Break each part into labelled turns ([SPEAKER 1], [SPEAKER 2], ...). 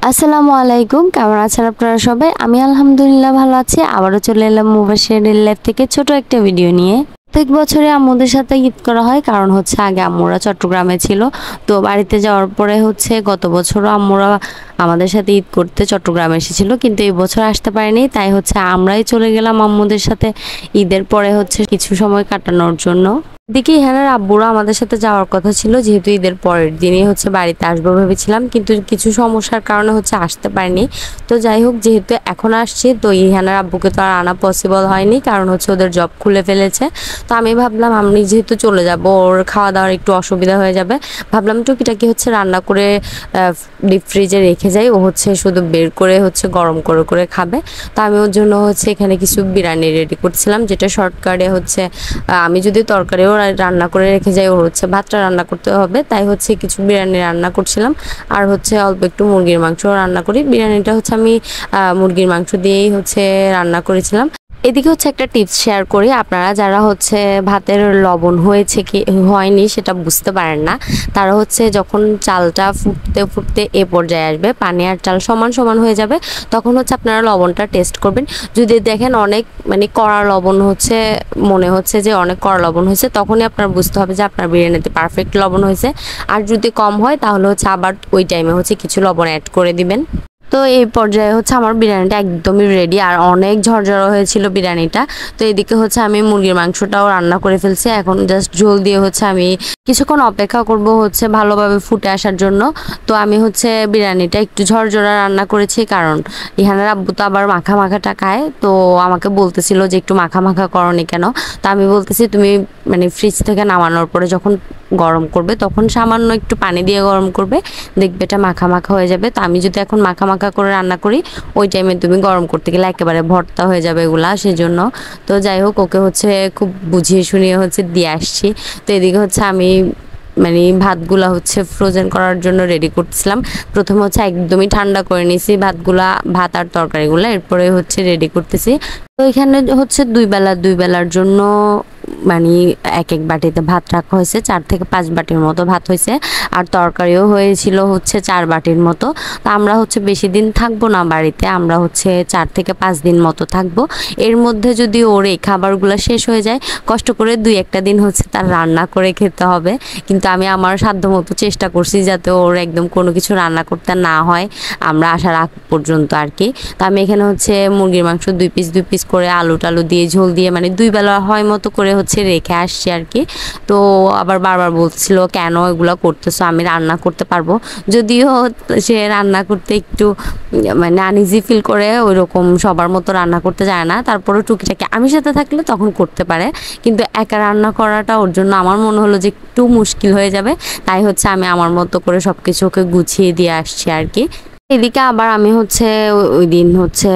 [SPEAKER 1] আসসালামু আলাইকুম, কেমন আছেন আপনারা সবাই? আমি আলহামদুলিল্লাহ ভালো আছি। আবারও চলে এলাম মুবাশির রিল লাইফ থেকে ছোট একটা ভিডিও নিয়ে। প্রত্যেক বছরে আম্মুদের সাথে ঈদ করা হয়, কারণ হচ্ছে আগে আম্মুরা চট্টগ্রামে ছিল। তো বাড়িতে যাওয়ার পরে হচ্ছে গত বছরও আম্মুরা আমাদের সাথে ঈদ করতে চট্টগ্রামে এসেছিল, কিন্তু এই বছর আসতে পারেনি। তাই হচ্ছে আমরাই চলে গেলাম আম্মুদের সাথে ঈদের পরে হচ্ছে কিছু সময় কাটানোর জন্য। এদিকে ইহানার আব্বুরা আমাদের সাথে যাওয়ার কথা ছিল, যেহেতু ঈদের পরের দিনই হচ্ছে বাড়িতে আসবো ভেবেছিলাম, কিন্তু কিছু সমস্যার কারণে হচ্ছে আসতে পারিনি। তো যাই হোক, যেহেতু এখন আসছি, তো ইহানার আব্বুকে তো আর আনা পসিবল হয়নি, কারণ হচ্ছে ওদের জব খুলে ফেলেছে। তো আমি ভাবলাম আমি যেহেতু চলে যাব, ওর খাওয়া দাওয়ার একটু অসুবিধা হয়ে যাবে, ভাবলাম টুকিটাকি হচ্ছে রান্না করে ডিপ ফ্রিজে রেখে যাই, ও হচ্ছে শুধু বের করে হচ্ছে গরম করে করে খাবে। তো আমি ওর জন্য হচ্ছে এখানে কিছু বিরিয়ানি রেডি করছিলাম, যেটা শর্টকাটে হচ্ছে আমি যদি তরকারিও রান্না করে রেখে যাই, ওর হচ্ছে ভাতটা রান্না করতে হবে, তাই হচ্ছে কিছু বিরিয়ানি রান্না করছিলাম। আর হচ্ছে অল্প একটু মুরগির মাংস রান্না করি। বিরিয়ানিটা হচ্ছে আমি মুরগির মাংস দিয়েই হচ্ছে রান্না করেছিলাম। এদিকে হচ্ছে একটা টিপস শেয়ার করি, আপনারা যারা হচ্ছে ভাতের লবণ হয়েছে কি হয়নি সেটা বুঝতে পারেন না, তারা হচ্ছে যখন চালটা ফুটতে ফুটতে এ পর্যায়ে আসবে, পানি আর চাল সমান সমান হয়ে যাবে, তখন হচ্ছে আপনারা লবণটা টেস্ট করবেন। যদি দেখেন অনেক কড়া লবণ হচ্ছে, মনে হচ্ছে যে অনেক কড়া লবণ হয়েছে, তখনই আপনার বুঝতে হবে যে আপনার বিরিয়ানিতে পারফেক্ট লবণ হয়েছে। আর যদি কম হয় তাহলে হচ্ছে আবার ওই টাইমে হচ্ছে কিছু লবণ অ্যাড করে দিবেন। তো এই পর্যায়ে হচ্ছে আমার বিরিয়ানিটা একদমই রেডি, আর অনেক ঝরঝরা হয়েছিল বিরিয়ানিটা। তো এদিকে হচ্ছে আমি মুরগির মাংসটাও রান্না করে ফেলছি, এখন জাস্ট ঝোল দিয়ে হচ্ছে আমি কিছুক্ষণ অপেক্ষা করব হচ্ছে ভালোভাবে ফুটে আসার জন্য। তো আমি হচ্ছে বিরিয়ানিটা একটু ঝরঝরা রান্না করেছি, কারণ ইহানের আব্বু তো আবার মাখা মাখাটা খায়, তো আমাকে বলতেছিল যে একটু মাখা মাখা করনি কেন। তো আমি বলতেছি তুমি ফ্রিজ থেকে নামানোর পরে যখন গরম করবে তখন সামান্য একটু পানি দিয়ে গরম করবে, দেখবে এটা মাখা মাখা হয়ে যাবে। তো আমি যদি এখন মাখা মাখা করে রান্না করি, ওই টাইমে তুমি গরম করতে গেলে একেবারে ভর্তা হয়ে যাবে এগুলা, সেজন্য। তো যাই হোক, ওকে হচ্ছে খুব বুঝিয়ে শুনিয়ে হচ্ছে দিয়ে আসছি। তো এদিকে হচ্ছে আমি ভাতগুলা হচ্ছে ফ্রোজেন করার জন্য রেডি করতেছিলাম। প্রথমে হচ্ছে একদমই ঠান্ডা করে নিয়েছি ভাতগুলা, ভাত আর তরকারিগুলো, এরপরে হচ্ছে রেডি করতেছি। তো এখানে হচ্ছে দুই বেলার জন্য এক এক বাটিতে ভাত রাখা হয়েছে, 4 থেকে 5 বাটির মতো ভাত হয়েছে। আর তরকারিও হয়েছিল হচ্ছে 4 বাটির মতো। তো আমরা হচ্ছে বেশি দিন থাকবো না বাড়িতে, আমরা হচ্ছে 4 থেকে 5 দিন মতো থাকবো। এর মধ্যে যদি ওর এই খাবারগুলো শেষ হয়ে যায়, কষ্ট করে 2-1টা দিন হচ্ছে তার রান্না করে খেতে হবে। কিন্তু আমি আমার সাধ্যমতো চেষ্টা করছি যাতে ওর একদম কোনো কিছু রান্না করতে না হয় আমরা আসার আগ পর্যন্ত আর কি। তো আমি এখানে হচ্ছে মুরগির মাংস 2 পিস করে আলু টালু দিয়ে ঝোল দিয়ে 2 বেলা হয় মতো করে হচ্ছে রেখে আসছি আর কি। তো আবার বারবার বলছিল কেন এগুলো করতেছো, আমি রান্না করতে পারবো। যদিও সে রান্না করতে একটু আনইজি ফিল করে, ওই রকম সবার মতো রান্না করতে যায় না, তারপরে টুকিটাকি আমি সাথে থাকলে তখন করতে পারে। কিন্তু একা রান্না করাটা ওর জন্য আমার মনে হলো যে একটু মুশকিল হয়ে যাবে, তাই হচ্ছে আমি আমার মতো করে সব কিছু ওকে গুছিয়ে দিয়ে আসছি আর কি। এদিকে আবার আমি হচ্ছে ওই দিন হচ্ছে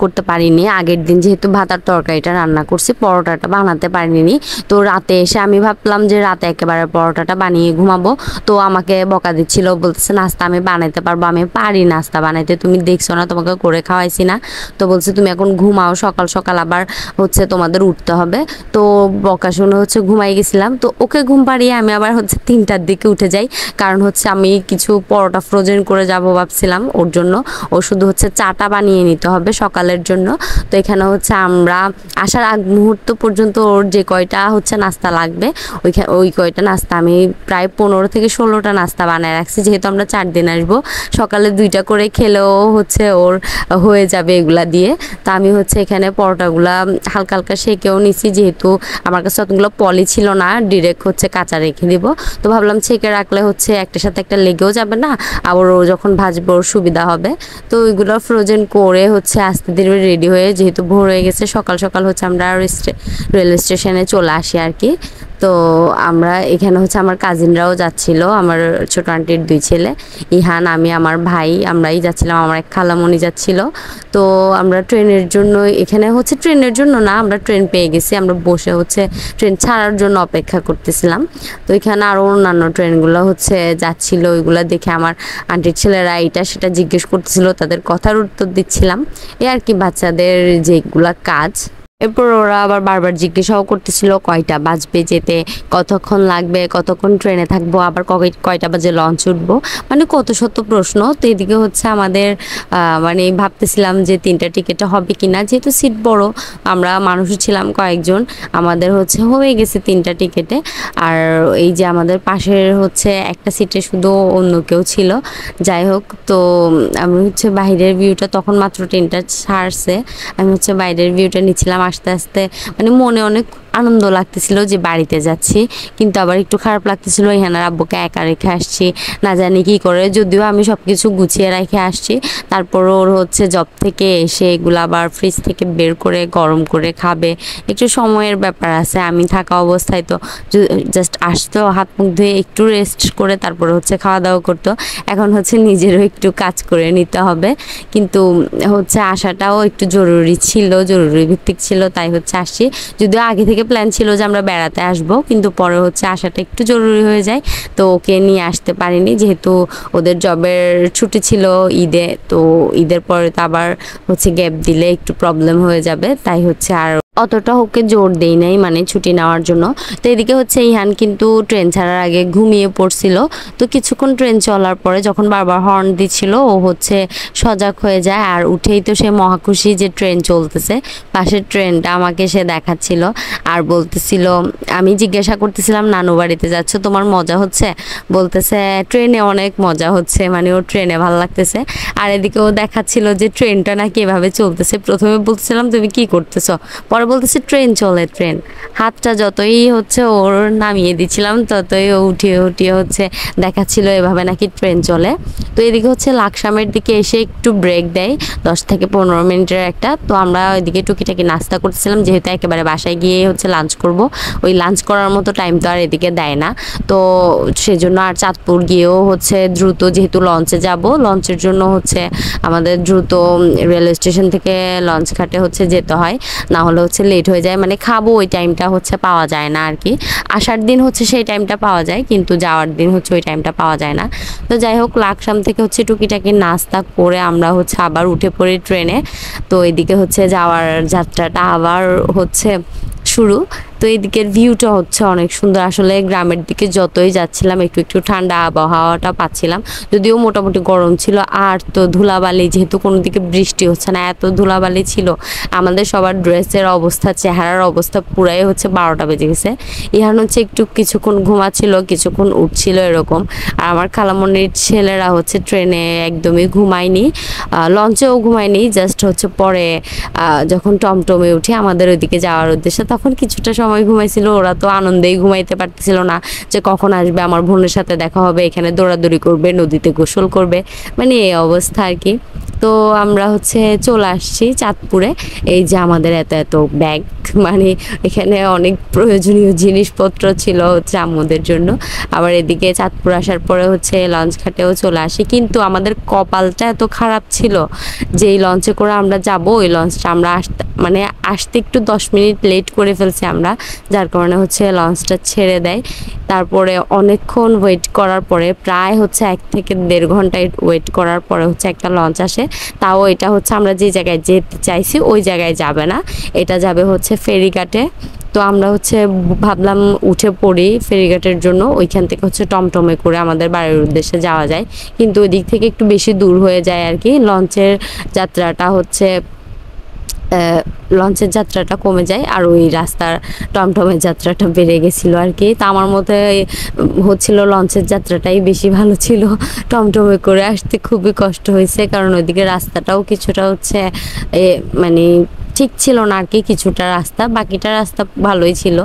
[SPEAKER 1] করতে পারিনি, আগের দিন যেহেতু ভাত আর তরকারিটা রান্না করছি, পরোটাটা বানাতে পারিনি। তো রাতে এসে আমি ভাবলাম যে রাতে একেবারে পরোটাটা বানিয়ে ঘুমাবো। তো আমাকে বকা দিচ্ছিল, বলতেছে নাস্তা আমি বানাইতে পারবো, আমি পারি নাস্তা বানাইতে, তুমি দেখছো না তোমাকে করে খাওয়াইছি না। তো বলছে তুমি এখন ঘুমাও, সকাল সকাল আবার হচ্ছে তোমাদের উঠতে হবে। তো বকা শুনে হচ্ছে ঘুমাই গেছিলাম। তো ওকে ঘুম পাড়িয়ে আমি আবার হচ্ছে 3টার দিকে উঠে যাই, কারণ হচ্ছে আমি কিছু পরোটা ফ্রোজেন করে যাব ভাবছিলাম ওর জন্য। ও শুধু হচ্ছে চাটা বানিয়ে নিতে হবে সকালের জন্য। তো এখানে হচ্ছে আমরা আসার আগ মুহূর্ত পর্যন্ত ওর যে কয়টা হচ্ছে নাস্তা লাগবে, ওই কয়টা নাস্তা আমি প্রায় 15 থেকে 16টা নাস্তা বানায় রাখছি, যেহেতু আমরা 4 দিন আসবো। সকালে 2টা করে খেলেও হচ্ছে ওর হয়ে যাবে এগুলা দিয়ে। তো আমি হচ্ছে এখানে পরোটাগুলা হালকা হালকা সেকেও নিছি, যেহেতু আমার কাছে অতগুলো পলি ছিল না, ডিরেক্ট হচ্ছে কাঁচা রেখে দিব। তো ভাবলাম ছেঁকে রাখলে হচ্ছে একটার সাথে একটা লেগেও যাবে না, আবার ও যখন ভাজবো ওর সুবিধা হবে। তো ওইগুলো ফ্রোজেন করে হচ্ছে আস্তে ধীরে রেডি হয়ে, যেহেতু ভোর হয়ে গেছে, সকাল সকাল হচ্ছে আমরা রেল স্টেশনে চলে আসি আর কি। তো আমরা এখানে হচ্ছে আমার কাজিনরাও যাচ্ছিল, আমার ছোট আন্টির 2 ছেলে, ইহান, আমি, আমার ভাই, আমরাই যাচ্ছিলাম, আমার এক খালামণি যাচ্ছিল। তো আমরা ট্রেনের জন্য, এখানে হচ্ছে ট্রেনের জন্য না, আমরা ট্রেন পেয়ে গেছি, আমরা বসে হচ্ছে ট্রেন ছাড়ার জন্য অপেক্ষা করতেছিলাম। তো এখানে আরও অন্যান্য ট্রেনগুলো হচ্ছে যাচ্ছিল, ওইগুলো দেখে আমার আন্টির ছেলেরা এটা সেটা জিজ্ঞেস করতেছিল, তাদের কথার উত্তর দিচ্ছিলাম, এই আর কি বাচ্চাদের যেগুলা কাজ। এরপর ওরা আবার বারবার জিজ্ঞাসাও করতেছিল কয়টা বাজবে যেতে, কতক্ষণ লাগবে, কতক্ষণ ট্রেনে থাকবো, আবার কয়টা বাজে লঞ্চ উঠবো, মানে কত শত প্রশ্ন। তো এদিকে হচ্ছে আমাদের মানে ভাবতেছিলাম যে 3টা টিকিটে হবে কিনা, যেহেতু সিট বড়, আমরা মানুষও ছিলাম কয়েকজন, আমাদের হচ্ছে হয়ে গেছে 3টা টিকিটে। আর এই যে আমাদের পাশের হচ্ছে একটা সিটে শুধু অন্য কেউ ছিল। যাই হোক, তো আমি হচ্ছে বাইরের ভিউটা, তখন মাত্র ট্রেনটা ছাড়ছে, আমি হচ্ছে বাইরের ভিউটা নিচ্ছিলাম আস্তে আস্তে, মানে মনে অনেক আনন্দ লাগতেছিল যে বাড়িতে যাচ্ছি, কিন্তু আবার একটু খারাপ লাগতেছিল ইহানার আব্বুকে একা রেখে আসছি, না জানি কি করে, যদিও আমি সব কিছু গুছিয়ে রেখে আসছি, তারপর ওর হচ্ছে জব থেকে এসে এগুলো আবার ফ্রিজ থেকে বের করে গরম করে খাবে, একটু সময়ের ব্যাপার আছে। আমি থাকা অবস্থায় তো জাস্ট আসতো, হাত মুখ ধুয়ে একটু রেস্ট করে তারপরে হচ্ছে খাওয়া দাওয়া করতো। এখন হচ্ছে নিজেরও একটু কাজ করে নিতে হবে, কিন্তু হচ্ছে আসাটাও একটু জরুরি ছিল, জরুরি ভিত্তিক ছিল, তাই হচ্ছে আসছি। যদিও আগে থেকে প্ল্যান ছিল যে আমরা বেড়াতে আসব, কিন্তু পরে হচ্ছে আসাটা একটু জরুরি হয়ে যায়, তো ওকে নিয়ে আসতে পারিনি, যেহেতু ওদের জবের ছুটি ছিল ঈদে, তো ঈদের পরে তো আবার হচ্ছে গ্যাপ দিলে একটু প্রবলেম হয়ে যাবে, তাই হচ্ছে আর অতটা ওকে জোর দেই নাই মানে ছুটি নেওয়ার জন্য। তো এদিকে হচ্ছে ইহান কিন্তু ট্রেন ছাড়ার আগে ঘুমিয়ে পড়ছিল, তো কিছুক্ষণ ট্রেন চলার পরে যখন বারবার হর্ন দিচ্ছিল ও হচ্ছে সজাগ হয়ে যায়, আর উঠেই তো সে মহাখুশি যে ট্রেন চলতেছে, পাশের ট্রেনটা আমাকে সে দেখাচ্ছিল আর বলতেছিল, আমি জিজ্ঞাসা করতেছিলাম নানু বাড়িতে যাচ্ছ, তোমার মজা হচ্ছে? বলতেছে ট্রেনে অনেক মজা হচ্ছে, মানে ওর ট্রেনে ভালো লাগতেছে। আর এদিকে ও দেখাচ্ছিল যে ট্রেনটা নাকি এভাবে চলতেছে, প্রথমে বলতেছিলাম তুমি কি করতেছো, পরে বলতেছে ট্রেন চলে ট্রেন। হাতটা যতই হচ্ছে ওর নামিয়ে দিচ্ছিলাম ততই ও উঠিয়ে উঠিয়ে হচ্ছে দেখাচ্ছিল এভাবে নাকি ট্রেন চলে। তো এদিকে হচ্ছে লাকসামের দিকে এসে একটু ব্রেক দেয় 10 থেকে 15 মিনিটের একটা, তো আমরা ওইদিকে টুকিটাকি নাস্তা করতেছিলাম, যেহেতু একেবারে বাসায় গিয়ে হচ্ছে লাঞ্চ করব, ওই লাঞ্চ করার মতো টাইম তো আর এদিকে দেয় না, তো সেজন্য আর চাঁদপুর গিয়েও হচ্ছে দ্রুত, যেহেতু লঞ্চে যাব, লঞ্চের জন্য হচ্ছে আমাদের দ্রুত রেলওয়ে স্টেশন থেকে লঞ্চ ঘাটে হচ্ছে যেতে হয়, না হলে হচ্ছে লেট হয়ে যায়, মানে খাবো ওই টাইমটা হচ্ছে পাওয়া যায় না আর কি। আসার দিন হচ্ছে সেই টাইমটা পাওয়া যায়, কিন্তু যাওয়ার দিন হচ্ছে ওই টাইমটা পাওয়া যায় না। তো যাই হোক, লাকসাম থেকে হচ্ছে টুকিটাকি নাস্তা করে আমরা হচ্ছে আবার উঠে পড়ি ট্রেনে। তো এদিকে হচ্ছে যাওয়ার যাত্রাটা আবার হচ্ছে শুরু। তো এইদিকের ভিউটা হচ্ছে অনেক সুন্দর, আসলে গ্রামের দিকে যতই যাচ্ছিলাম একটু একটু ঠান্ডা আবহাওয়াটা পাচ্ছিলাম, যদিও মোটামুটি গরম ছিল, আর তো ধুলাবালি, যেহেতু কোনো দিকে বৃষ্টি হচ্ছে না, এত ধুলাবালি ছিল, আমাদের সবার ড্রেসের অবস্থা, চেহারার অবস্থা পুরাই হচ্ছে 12টা বেজে গেছে। ইহান হচ্ছে একটু কিছুক্ষণ ঘুমাচ্ছিল, কিছুক্ষণ উঠছিল এরকম, আর আমার খালামণির ছেলেরা হচ্ছে ট্রেনে একদমই ঘুমায়নি, লঞ্চেও ঘুমায়নি, জাস্ট হচ্ছে পরে যখন টমটমে উঠে আমাদের ওইদিকে যাওয়ার উদ্দেশ্যে তখন কিছুটা সময় ঘুমাইছিল। ওরা তো আনন্দেই ঘুমাইতে পারতেছিল না যে কখন আসবে, আমার বোনের সাথে দেখা হবে, এখানে দৌড়াদৌড়ি করবে, নদীতে গোসল করবে, মানে এই অবস্থা আর কি। তো আমরা হচ্ছে চলে আসছি চাঁদপুরে, এই যে আমাদের এত এত ব্যাগ, মানে এখানে অনেক প্রয়োজনীয় জিনিসপত্র ছিল হচ্ছে আমাদের জন্য। আবার এদিকে চাঁদপুর আসার পরে হচ্ছে লঞ্চ ঘাটেও চলে আসি, কিন্তু আমাদের কপালটা এত খারাপ ছিল যে এই লঞ্চে করে আমরা যাব, ওই লঞ্চটা আমরা মানে আসতে একটু 10 মিনিট লেট করে ফেলছি আমরা, যার কারণে হচ্ছে লঞ্চটা ছেড়ে দেয়। তারপরে অনেকক্ষণ ওয়েট করার পরে, প্রায় হচ্ছে 1 থেকে 1.5 ঘন্টা ওয়েট করার পরে হচ্ছে একটা লঞ্চ আসে, তাও এটা হচ্ছে আমরা যে জায়গায় যেতে চাইছি ওই জায়গায় যাবে না, এটা যাবে হচ্ছে ফেরিঘাটে। তো আমরা হচ্ছে ভাবলাম উঠে পড়ি ফেরিঘাটের জন্য, ওইখান থেকে হচ্ছে টমটমে করে আমাদের বাড়ির উদ্দেশ্যে যাওয়া যায়, কিন্তু ওই দিক থেকে একটু বেশি দূর হয়ে যায় আর কি। লঞ্চের যাত্রাটা হচ্ছে লঞ্চের যাত্রাটা কমে যায়, আর ওই রাস্তার টমটমের যাত্রাটা বেড়ে গেছিলো আর কি। তা আমার মতে হচ্ছিল লঞ্চের যাত্রাটাই বেশি ভালো ছিল, টমটমে করে আসতে খুবই কষ্ট হয়েছে, কারণ ওইদিকে রাস্তাটাও কিছুটা হচ্ছে মানে ঠিক ছিল না আর কি, কিছুটা রাস্তা, বাকিটা রাস্তা ভালোই ছিল।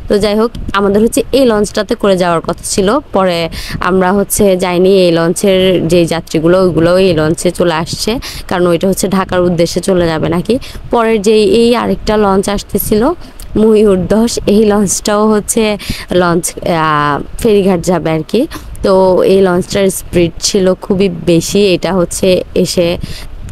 [SPEAKER 1] তো যাই হোক, আমাদের হচ্ছে এই লঞ্চটাতে করে যাওয়ার কথা ছিল, পরে আমরা হচ্ছে যাইনি, এই লঞ্চের যে যাত্রীগুলো ওইগুলো এই লঞ্চে চলে আসছে, কারণ ওইটা হচ্ছে ঢাকার উদ্দেশ্যে চলে যাবে নাকি। পরের যেই এই আরেকটা লঞ্চ আসতেছিল ময়ূরদশ, এই লঞ্চটাও হচ্ছে লঞ্চ ফেরিঘাট যাবে আর কি। তো এই লঞ্চটার স্পিড ছিল খুবই বেশি, এটা হচ্ছে এসে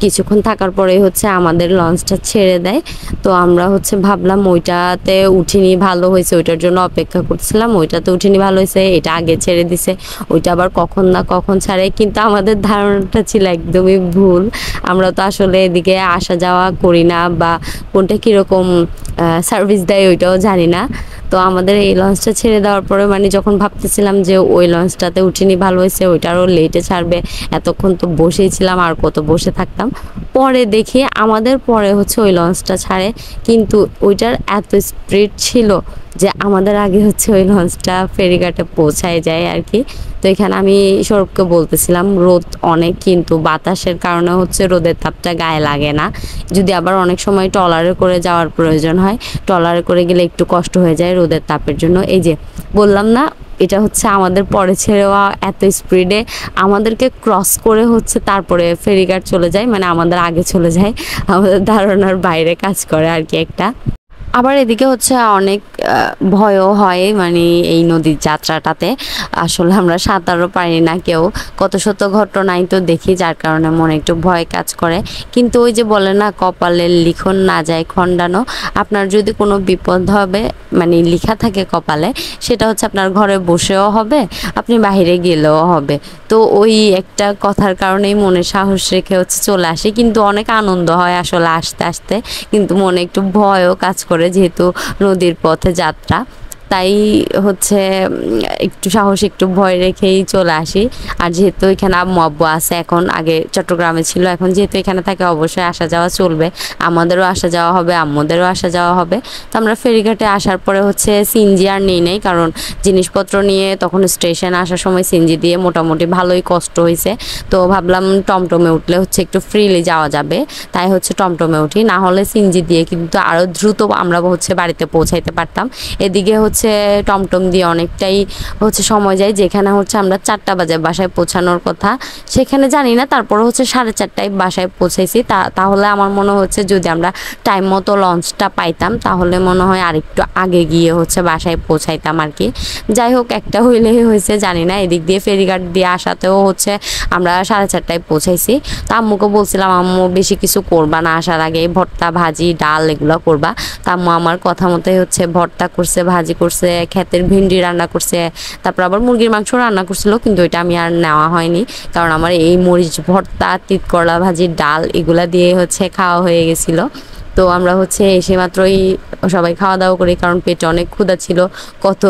[SPEAKER 1] কিছুক্ষণ থাকার পরে হচ্ছে আমাদের লঞ্চটা ছেড়ে দেয়। তো আমরা হচ্ছে ভাবলাম ওইটাতে উঠিনি, ভালো হয়েছে, ওইটার জন্য অপেক্ষা করছিলাম, ওইটাতে উঠিনি ভালো হয়েছে, এটা আগে ছেড়ে দিছে, ওইটা আবার কখন না কখন ছাড়ে, কিন্তু আমাদের ধারণাটা ছিল একদমই ভুল। আমরা তো আসলে এদিকে আসা যাওয়া করি না, বা কোনটা কীরকম সার্ভিস দেয় ওইটাও জানি না। তো আমাদের এই লঞ্চটা ছেড়ে দেওয়ার পরে মানে যখন ভাবতেছিলাম যে ওই লঞ্চটাতে উঠিনি ভালো হয়েছে, ওইটারও লেটে ছাড়বে, এতক্ষণ তো বসেই ছিলাম আর কত বসে থাকতাম। পরে দেখি আমাদের পরে হচ্ছে ওই লঞ্চটা ছাড়ে, কিন্তু ওইটার এত স্পিড ছিল যে আমাদের আগে হচ্ছে ওই লঞ্চটা ফেরিঘাটে পৌঁছায় যায় আর কি। তো এখানে আমি সৌরভকে বলতেছিলাম রোদ অনেক, কিন্তু বাতাসের কারণে হচ্ছে রোদের তাপটা গায়ে লাগে না। যদি আবার অনেক সময় ট্রলারে করে যাওয়ার প্রয়োজন হয়, ট্রলারে করে গেলে একটু কষ্ট হয়ে যায় রোদের তাপের জন্য। এই যে বললাম না, এটা হচ্ছে আমাদের পরে ছেড়েওয়া এত স্পিডে আমাদেরকে ক্রস করে হচ্ছে তারপরে ফেরিঘাট চলে যায়, মানে আমাদের আগে চলে যায়, আমাদের ধারণার বাইরে কাজ করে আর কি একটা। আবার এদিকে হচ্ছে অনেক ভয়ও হয়, মানে এই নদীর যাত্রাটাতে আসলে আমরা সাঁতারও পারি না কেউ, কত শত ঘটনাই তো দেখি, যার কারণে মনে একটু ভয় কাজ করে। কিন্তু ওই যে বলে না, কপালের লিখন না যায় খণ্ডানো। আপনার যদি কোনো বিপদ হবে মানে লিখা থাকে কপালে, সেটা হচ্ছে আপনার ঘরে বসেও হবে, আপনি বাইরে গেলেও হবে। তো ওই একটা কথার কারণেই মনে সাহস রেখে হচ্ছে চলে আসি, কিন্তু অনেক আনন্দ হয় আসলে আসতে আসতে, কিন্তু মনে একটু ভয়ও কাজ করে যেহেতু নদীর পথে যাত্রা। তাই হচ্ছে একটু সাহস একটু ভয় রেখেই চলে আসি। আর যেহেতু এখানে আম্মু আব্বু আছে, এখন আগে চট্টগ্রামে ছিল, এখন যেহেতু এখানে থাকে অবশ্যই আসা যাওয়া চলবে, আমাদেরও আসা যাওয়া হবে, আম্মুদেরও আসা যাওয়া হবে। তো আমরা ফেরিঘাটে আসার পরে হচ্ছে সিএনজি আর নেই নেই, কারণ জিনিসপত্র নিয়ে তখন স্টেশনে আসার সময় সিএনজি দিয়ে মোটামুটি ভালোই কষ্ট হয়েছে। তো ভাবলাম টমটমে উঠলে হচ্ছে একটু ফ্রিলি যাওয়া যাবে, তাই হচ্ছে টমটমে উঠি, না হলে সিএনজি দিয়ে কিন্তু আরও দ্রুত আমরা হচ্ছে বাড়িতে পৌঁছাইতে পারতাম। এদিকে হচ্ছে টমটম দিয়ে অনেকটাই হচ্ছে সময় যায়, যেখানে হচ্ছে আমরা 4টা বাজে বাসায় পৌঁছানোর কথা, সেখানে জানি না, তারপর হচ্ছে 4:30টায় বাসায় পৌঁছাইছি। তাহলে আমার মনে হচ্ছে যদি আমরা টাইম মতো লঞ্চটা পাইতাম তাহলে মনে হয় আরেকটু আগে গিয়ে হচ্ছে বাসায় পৌঁছাইতাম আর কি। যাই হোক, একটা হইলেই হয়েছে, জানি না। এদিক দিয়ে ফেরিঘাট দিয়ে আসাতেও হচ্ছে আমরা 4:30টায় পৌঁছাইছি। তা আম্মুকে বলছিলাম, আম্মু বেশি কিছু করবা না, আসার আগে ভর্তা ভাজি ডাল এগুলো করবা। তা আম্মু আমার কথা মতোই হচ্ছে ভর্তা করছে, ভাজি করছে, ক্ষেতের ভিন্ডি রান্না করছে, তারপর আবার মুরগির মাংস রান্না করছিল, কিন্তু এটা আমি আর নেওয়া হয়নি, কারণ আমার এই মরিচ ভর্তা তিত করলা ভাজি ডাল এগুলা দিয়ে হচ্ছে খাওয়া হয়ে গেছিলো। তো আমরা হচ্ছে এসে মাত্রই সবাই খাওয়া দাওয়া করি, কারণ পেটে অনেক ক্ষুধা ছিল, কত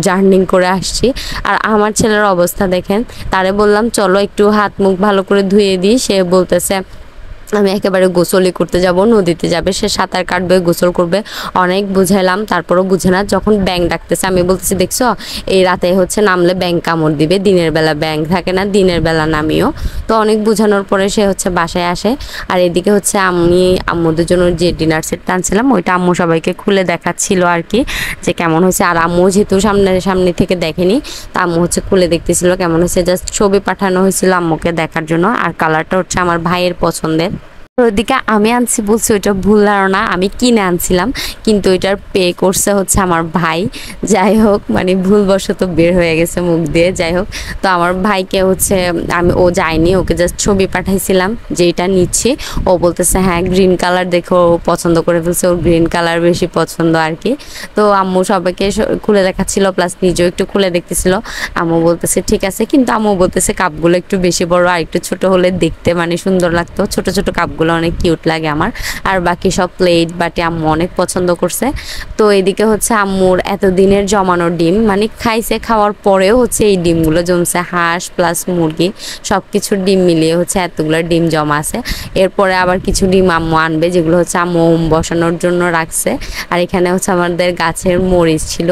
[SPEAKER 1] জার্নিং করে আসছি। আর আমার ছেলের অবস্থা দেখেন, তারে বললাম চলো একটু হাত মুখ ভালো করে ধুয়ে দিই, সে বলতেছে আমি একেবারে গোসলই করতে যাব, নদীতে যাবে, সে সাঁতার কাটবে গোসল করবে। অনেক বুঝাইলাম তারপরও বুঝে না। যখন ব্যাঙ ডাকতেছে আমি বলতেছি দেখছো এই রাতে হচ্ছে নামলে ব্যাঙ কামড় দিবে, দিনের বেলা ব্যাঙ থাকে না, দিনের বেলা নামিও। তো অনেক বোঝানোর পরে সে হচ্ছে বাসায় আসে। আর এদিকে হচ্ছে আমি আম্মুদের জন্য যে ডিনার সেট টানছিলাম ওইটা আম্মু সবাইকে খুলে দেখাচ্ছিল আর কি, যে কেমন হয়েছে। আর আম্মু যেহেতু সামনে থেকে দেখেনি, তা আম্মু হচ্ছে খুলে দেখতেছিল কেমন হয়েছে, জাস্ট ছবি পাঠানো হয়েছিল আম্মুকে দেখার জন্য। আর কালারটা হচ্ছে আমার ভাইয়ের পছন্দের। ওদিকে আমি আনছি বলছি ওইটা ভুল ধারণা, আমি কিনে আনছিলাম, কিন্তু ওইটার পে করছে হচ্ছে আমার ভাই। যাই হোক, মানে ভুলবশত বের হয়ে গেছে মুখ দিয়ে। যাই হোক, তো আমার ভাইকে হচ্ছে ও যায়নি, ওকে জাস্ট ছবি পাঠাইছিলাম যেটা নিচ্ছি। ও বলতেছে হ্যাঁ গ্রিন কালার দেখে ও পছন্দ করে ফেলছে, ওর গ্রিন কালার বেশি পছন্দ আর কি। তো আম্মু সবাইকে খুলে দেখাচ্ছিল, প্লাস নিজেও একটু খুলে দেখতেছিল। আম্মু বলতেছে ঠিক আছে, কিন্তু আম্মু বলতেছে কাপগুলো একটু বেশি বড়, আর একটু ছোট হলে দেখতে মানে সুন্দর লাগতো, ছোট ছোট কাপগুলো অনেক কিউট লাগে আমার। আর বাকি সব প্লেট বাটি আম্মু অনেক পছন্দ করছে। তো এদিকে হচ্ছে আম্মুর এতদিনের জমানোর ডিম, মানে খাইছে, খাওয়ার পরেও হচ্ছে এই ডিমগুলো জমছে, হাঁস প্লাস মুরগি সব কিছুর ডিম মিলিয়ে হচ্ছে এতগুলো ডিম জমা আছে। এরপরে আবার কিছু ডিম আম্মু আনবে, যেগুলো হচ্ছে আম্মু বসানোর জন্য রাখছে। আর এখানে হচ্ছে আমাদের গাছের মরিচ ছিল,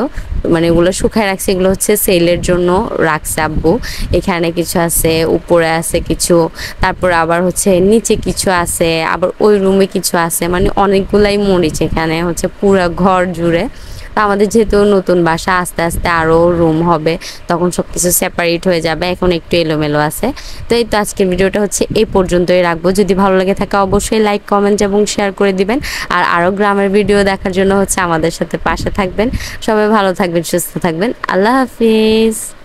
[SPEAKER 1] মানে এগুলো শুকায় রাখছে, এগুলো হচ্ছে সেলের জন্য রাখছে আব্বু। এখানে কিছু আছে, উপরে আছে কিছু, তারপর আবার হচ্ছে নিচে কিছু আছে, আবার ওই রুমে কিছু আছে, মানে অনেকগুলাই মরিচ এখানে হচ্ছে পুরো ঘর জুড়ে। তো আমাদের যেহেতু নতুন বাসা, আস্তে আস্তে আরও রুম হবে, তখন সব কিছু সেপারেট হয়ে যাবে, এখন একটু এলোমেলো আছে। তো এই তো আজকের ভিডিওটা হচ্ছে এই পর্যন্তই রাখবো। যদি ভালো লাগে থাকে অবশ্যই লাইক কমেন্ট এবং শেয়ার করে দিবেন। আর আরও গ্রামের ভিডিও দেখার জন্য হচ্ছে আমাদের সাথে পাশে থাকবেন। সবাই ভালো থাকবেন, সুস্থ থাকবেন। আল্লাহ হাফিজ।